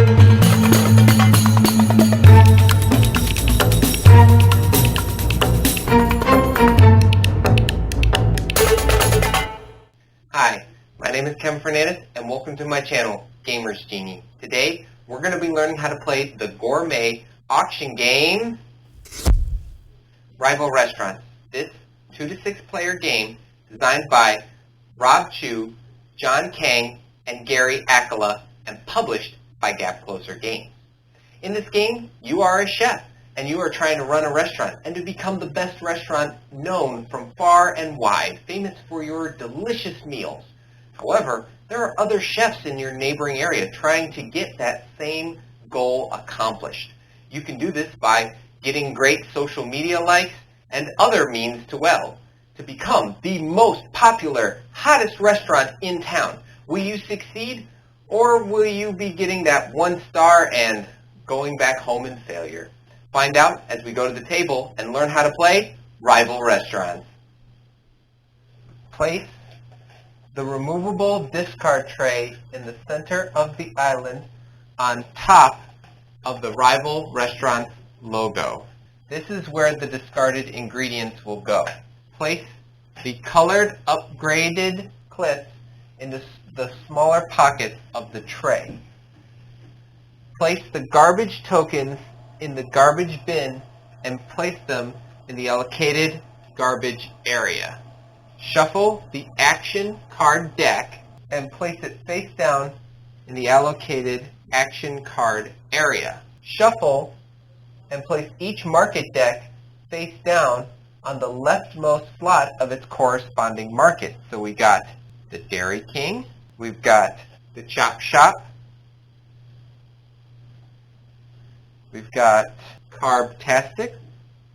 Hi, my name is Kevin Fernandez and welcome to my channel, Gamers Genie. Today we're going to be learning how to play the gourmet auction game, Rival Restaurants. This 2 to 6 player game designed by Rob Chu, John Kang, and Gary Akala and published by Gap Closer Games. In this game, you are a chef and you are trying to run a restaurant and to become the best restaurant known from far and wide, famous for your delicious meals. However, there are other chefs in your neighboring area trying to get that same goal accomplished. You can do this by getting great social media likes and other means to become the most popular, hottest restaurant in town. Will you succeed, or will you be getting that 1 star and going back home in failure? Find out as we go to the table and learn how to play Rival Restaurants. Place the removable discard tray in the center of the island on top of the Rival Restaurants logo. This is where the discarded ingredients will go. Place the colored upgraded clips into the smaller pockets of the tray. Place the garbage tokens in the garbage bin and place them in the allocated garbage area. Shuffle the action card deck and place it face down in the allocated action card area. Shuffle and place each market deck face down on the leftmost slot of its corresponding market. So we got the Dairy King, we've got the Chop Shop, we've got Carbtastic,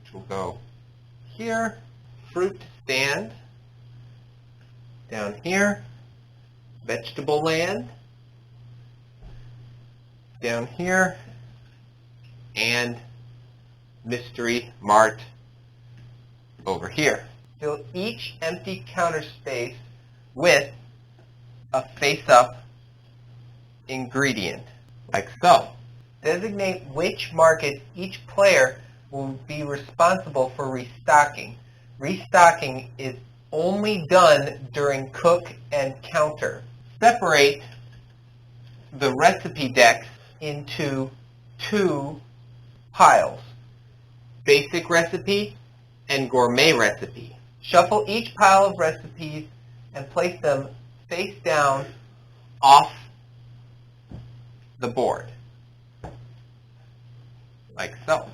which will go here, Fruit Stand, down here, Vegetable Land, down here, and Mystery Mart over here. Fill each empty counter space with a face-up ingredient, like so. Designate which market each player will be responsible for restocking. Restocking is only done during cook and counter. Separate the recipe decks into 2 piles, basic recipe and gourmet recipe. Shuffle each pile of recipes and place them face down off the board, like so.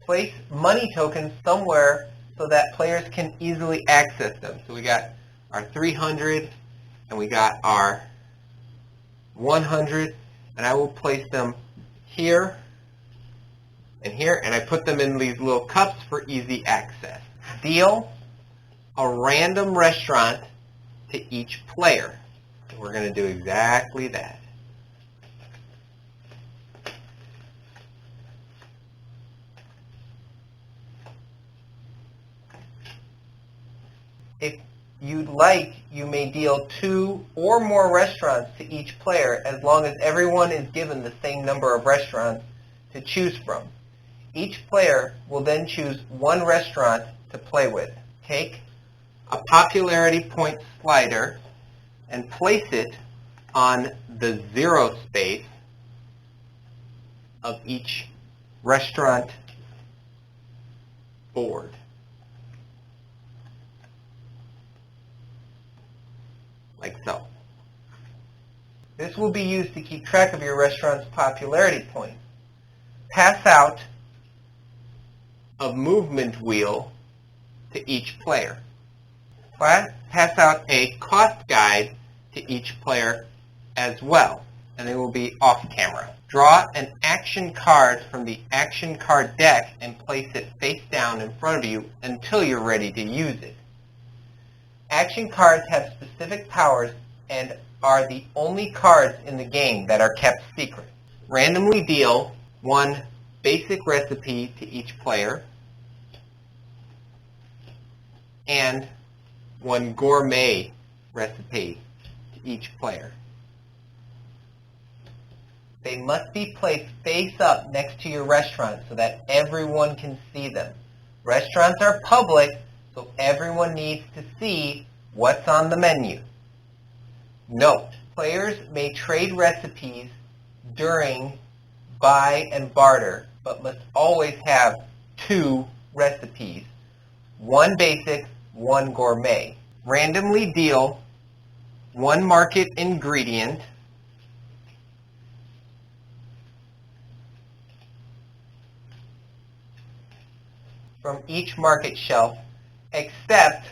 Place money tokens somewhere so that players can easily access them. So we got our 300 and we got our 100, and I will place them here and here, and I put them in these little cups for easy access. Deal a random restaurant to each player. And we're going to do exactly that. If you'd like, you may deal 2 or more restaurants to each player as long as everyone is given the same number of restaurants to choose from. Each player will then choose 1 restaurant to play with. Take a popularity point slider and place it on the 0 space of each restaurant board. Like so. This will be used to keep track of your restaurant's popularity points. Pass out a movement wheel to each player. Pass out a cost guide to each player as well, and they will be off camera. Draw an action card from the action card deck and place it face down in front of you until you're ready to use it. Action cards have specific powers and are the only cards in the game that are kept secret. Randomly deal 1 basic recipe to each player and 1 gourmet recipe to each player. They must be placed face up next to your restaurant so that everyone can see them. Restaurants are public, so everyone needs to see what's on the menu. Note, players may trade recipes during buy and barter, but must always have 2 recipes, 1 basic, 1 gourmet. Randomly deal 1 market ingredient from each market shelf except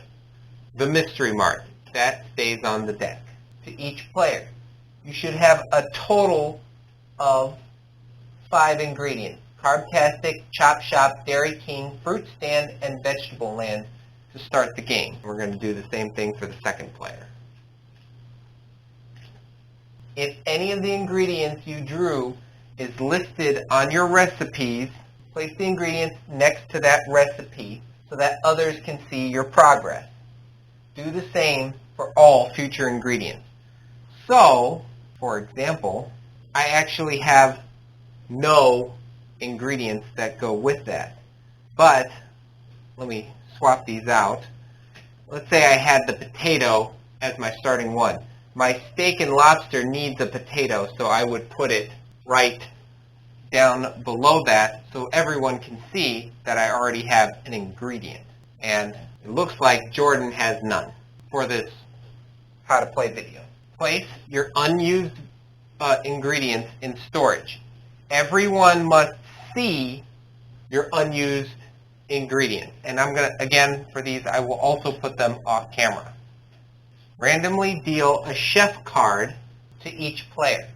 the mystery mart. That stays on the deck. To each player. You should have a total of 5 ingredients: Carbtastic, Chop Shop, Dairy King, Fruit Stand, and Vegetable Land to start the game. We're going to do the same thing for the second player. If any of the ingredients you drew is listed on your recipes, place the ingredients next to that recipe so that others can see your progress. Do the same for all future ingredients. So, for example, I actually have no ingredients that go with that. But, let me swap these out. Let's say I had the potato as my starting one. My steak and lobster needs a potato, so I would put it right down below that so everyone can see that I already have an ingredient. And it looks like Jordan has none for this how to play video. Place your unused ingredients in storage. Everyone must see your unused ingredients. And I'm going to, again, for these, I will also put them off camera. Randomly deal a chef card to each player.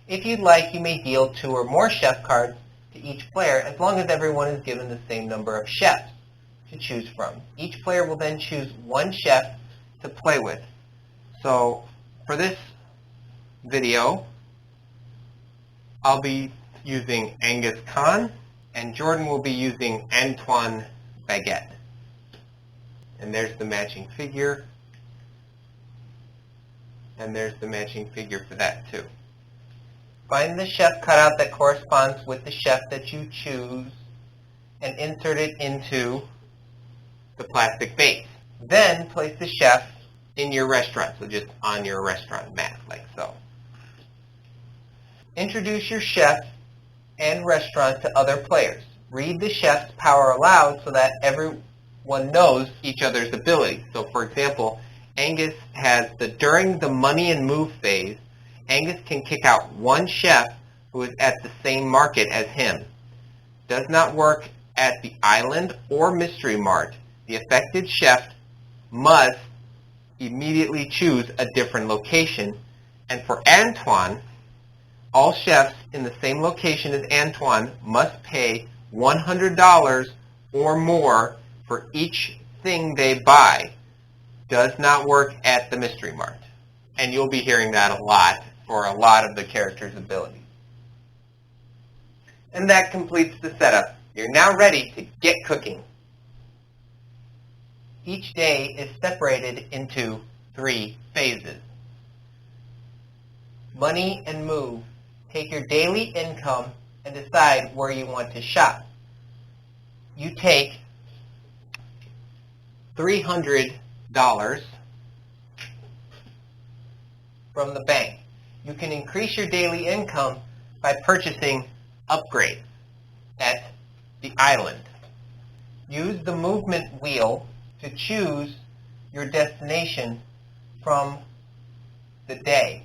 If you'd like, you may deal 2 or more chef cards to each player as long as everyone is given the same number of chefs to choose from. Each player will then choose 1 chef to play with. So for this video, I'll be using Angus Khan, and Jordan will be using Antoine Baguette. And there's the matching figure, and there's the matching figure for that too. Find the chef cutout that corresponds with the chef that you choose and insert it into the plastic base. Then place the chef in your restaurant, so just on your restaurant map, like so. Introduce your chef and restaurant to other players. Read the chef's power aloud so that everyone knows each other's abilities. So for example, Angus has during the money and move phase, Angus can kick out 1 chef who is at the same market as him. Does not work at the island or mystery mart. The affected chef must immediately choose a different location. And for Antoine, all chefs in the same location as Antoine must pay $100 or more for each thing they buy. Does not work at the mystery mart. And you'll be hearing that a lot for a lot of the characters' abilities. And that completes the setup. You're now ready to get cooking. Each day is separated into 3 phases. Money and move. Take your daily income and decide where you want to shop. You take $300 from the bank. You can increase your daily income by purchasing upgrades at the island. Use the movement wheel to choose your destination from the day.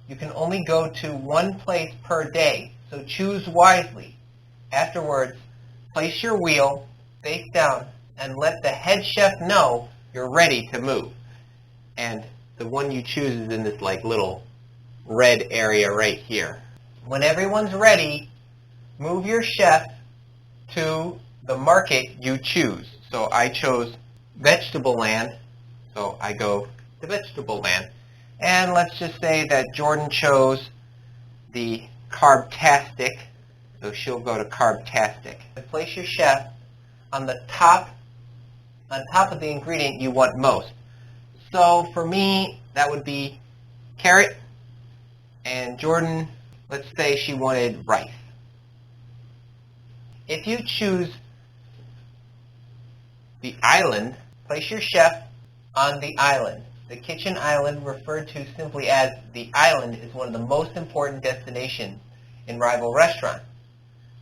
You can only go to 1 place per day, so choose wisely. Afterwards, place your wheel face down and let the head chef know you're ready to move. And the one you choose is in this like little red area right here. When everyone's ready, move your chef to the market you choose. So I chose Vegetable Land, so I go to Vegetable Land. And let's just say that Jordan chose the Carbtastic, so she'll go to Carbtastic. And place your chef on top of the ingredient you want most. So for me, that would be carrot. And Jordan, Let's say she wanted rice. If you choose the island, place your chef on the island. The kitchen island, referred to simply as the island, is one of the most important destinations in rival restaurants.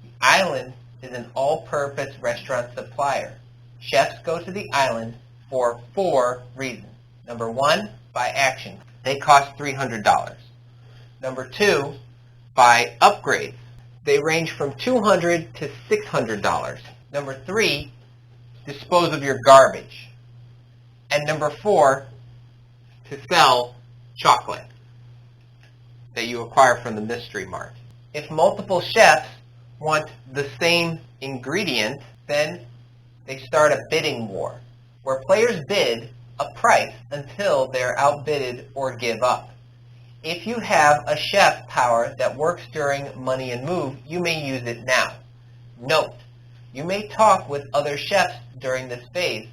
The island is an all-purpose restaurant supplier. Chefs go to the island for 4 reasons. Number 1, buy action. They cost $300. Number 2, buy upgrades. They range from $200 to $600. Number 3, dispose of your garbage. And number 4, to sell chocolate that you acquire from the mystery mart. If multiple chefs want the same ingredient, then they start a bidding war, where players bid a price until they're outbidded or give up. If you have a chef power that works during Money and Move, you may use it now. Note, you may talk with other chefs during this phase,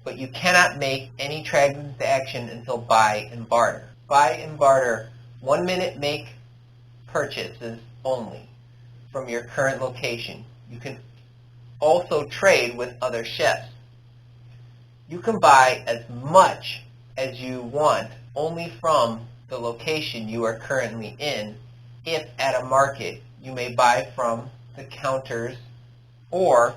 but you cannot make any transaction until buy and barter. Buy and barter 1-minute make purchases only from your current location. You can also trade with other chefs. You can buy as much as you want only from the location you are currently in. If at a market, you may buy from the counters or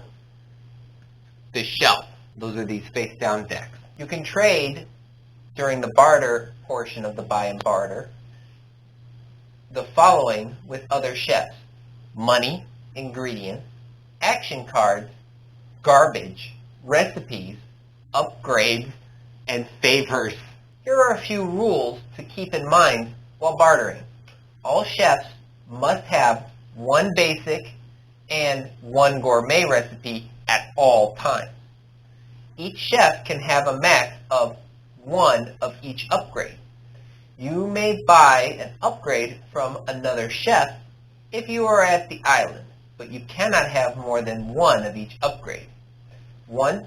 the shelf. Those are these face-down decks. You can trade during the barter portion of the buy and barter the following with other chefs: money, ingredients, action cards, garbage, recipes, upgrades, and favors. Here are a few rules to keep in mind while bartering. All chefs must have 1 basic and 1 gourmet recipe at all times. Each chef can have a max of 1 of each upgrade. You may buy an upgrade from another chef if you are at the island, but you cannot have more than 1 of each upgrade. Once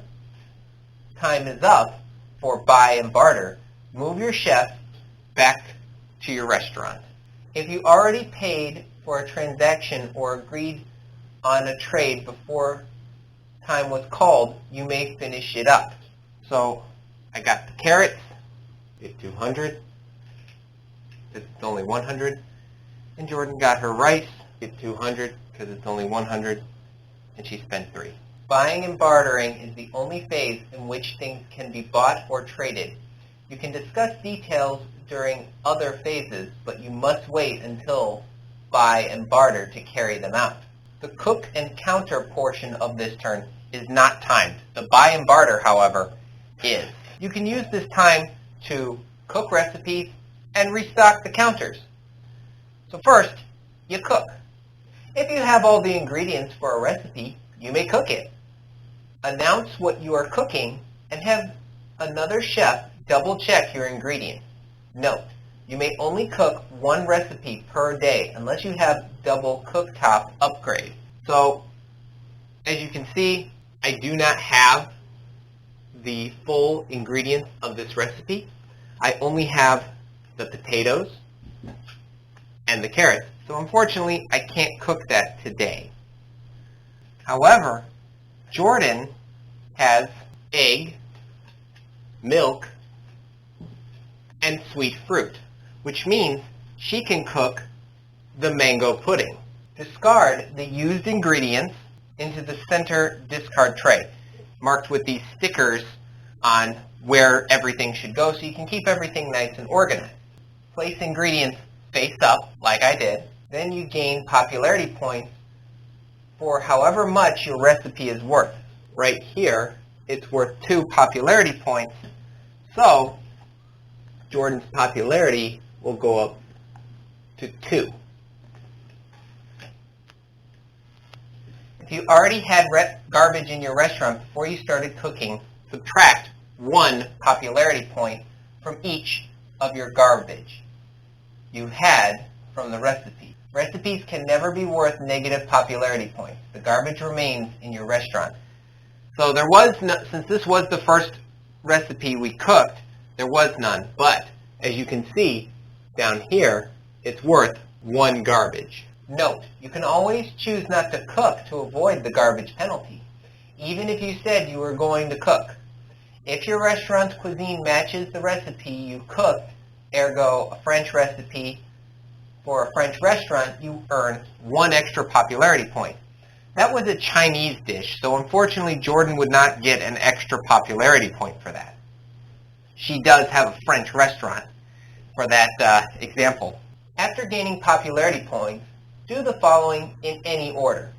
time is up for buy and barter, move your chef back to your restaurant. If you already paid for a transaction or agreed on a trade before time was called, you may finish it up. So I got the carrots, get 200, because it's only 100, and Jordan got her rice, get 200, because it's only 100, and she spent 3. Buying and bartering is the only phase in which things can be bought or traded. You can discuss details during other phases, but you must wait until buy and barter to carry them out. The cook and counter portion of this turn is not timed. The buy and barter, however, is. You can use this time to cook recipes and restock the counters. So first, you cook. If you have all the ingredients for a recipe, you may cook it. Announce what you are cooking and have another chef double check your ingredients. Note, you may only cook 1 recipe per day unless you have double cooktop upgrade. So, as you can see, I do not have the full ingredients of this recipe. I only have the potatoes and the carrots. So unfortunately, I can't cook that today. However, Jordan has egg, milk, and sweet fruit, which means she can cook the mango pudding. Discard the used ingredients into the center discard tray, marked with these stickers on where everything should go so you can keep everything nice and organized. Place ingredients face up, like I did. Then you gain popularity points for however much your recipe is worth. Right here, it's worth 2 popularity points, so Jordan's popularity will go up to 2. If you already had garbage in your restaurant before you started cooking, subtract 1 popularity point from each of your garbage you had from the recipe. Recipes can never be worth negative popularity points. The garbage remains in your restaurant. So there was no, since this was the first recipe we cooked, there was none. But as you can see down here, it's worth 1 garbage. Note, you can always choose not to cook to avoid the garbage penalty, even if you said you were going to cook. If your restaurant's cuisine matches the recipe you cooked, ergo a French recipe for a French restaurant, you earn 1 extra popularity point. That was a Chinese dish, so unfortunately Jordan would not get an extra popularity point for that. She does have a French restaurant for that example. After gaining popularity points, do the following in any order.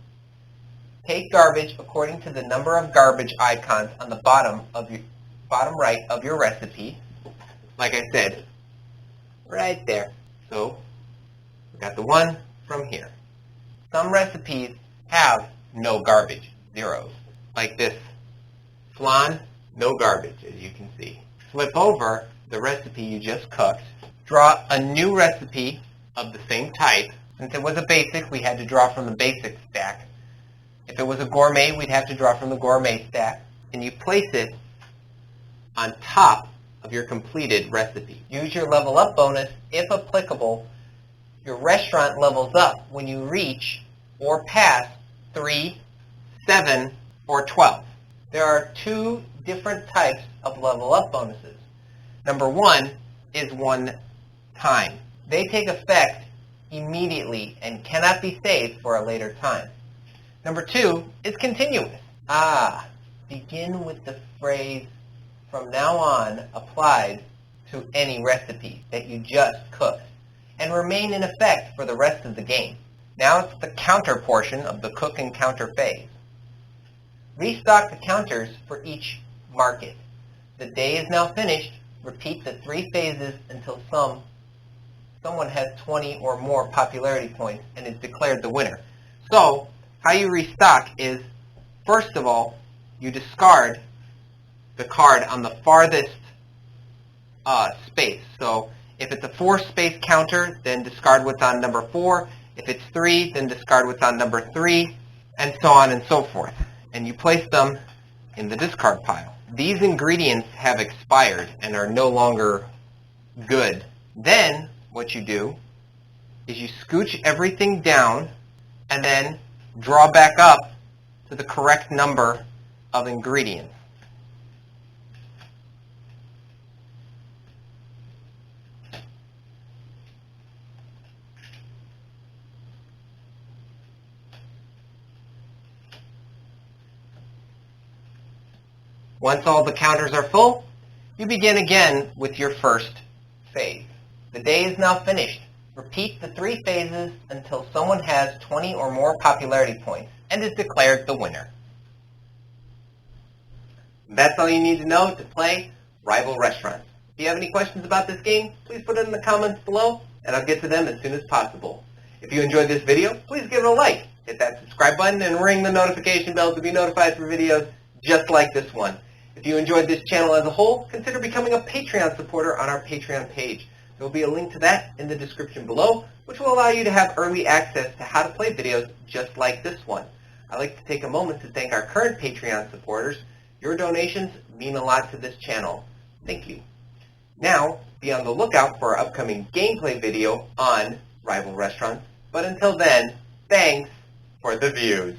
Take garbage according to the number of garbage icons on the bottom right of your recipe. Like I said, right there. So we got the one from here. Some recipes have no garbage, zeros. Like this flan, no garbage, as you can see. Flip over the recipe you just cooked. Draw a new recipe of the same type. Since it was a basic, we had to draw from the basic stack. If it was a gourmet, we'd have to draw from the gourmet stack. And you place it on top of your completed recipe. Use your level up bonus if applicable. Your restaurant levels up when you reach or pass 3, 7, or 12. There are 2 different types of level up bonuses. Number 1 is one time. They take effect immediately and cannot be saved for a later time. Number 2 is continuous. Begin with the phrase "from now on" applied to any recipe that you just cooked and remain in effect for the rest of the game. Now it's the counter portion of the cook and counter phase. Restock the counters for each market. The day is now finished. Repeat the 3 phases until someone has 20 or more popularity points and is declared the winner. So, how you restock is, first of all, you discard the card on the farthest space. So, if it's a 4-space counter, then discard what's on number 4. If it's 3, then discard what's on number 3, and so on and so forth. And you place them in the discard pile. These ingredients have expired and are no longer good. Then, what you do is you scooch everything down and then draw back up to the correct number of ingredients. Once all the counters are full, you begin again with your first phase. The day is now finished. Repeat the 3 phases until someone has 20 or more popularity points and is declared the winner. That's all you need to know to play Rival Restaurants. If you have any questions about this game, please put it in the comments below and I'll get to them as soon as possible. If you enjoyed this video, please give it a like. Hit that subscribe button and ring the notification bell to be notified for videos just like this one. If you enjoyed this channel as a whole, consider becoming a Patreon supporter on our Patreon page. There will be a link to that in the description below, which will allow you to have early access to how to play videos just like this one. I'd like to take a moment to thank our current Patreon supporters. Your donations mean a lot to this channel. Thank you. Now, be on the lookout for our upcoming gameplay video on Rival Restaurants. But until then, thanks for the views.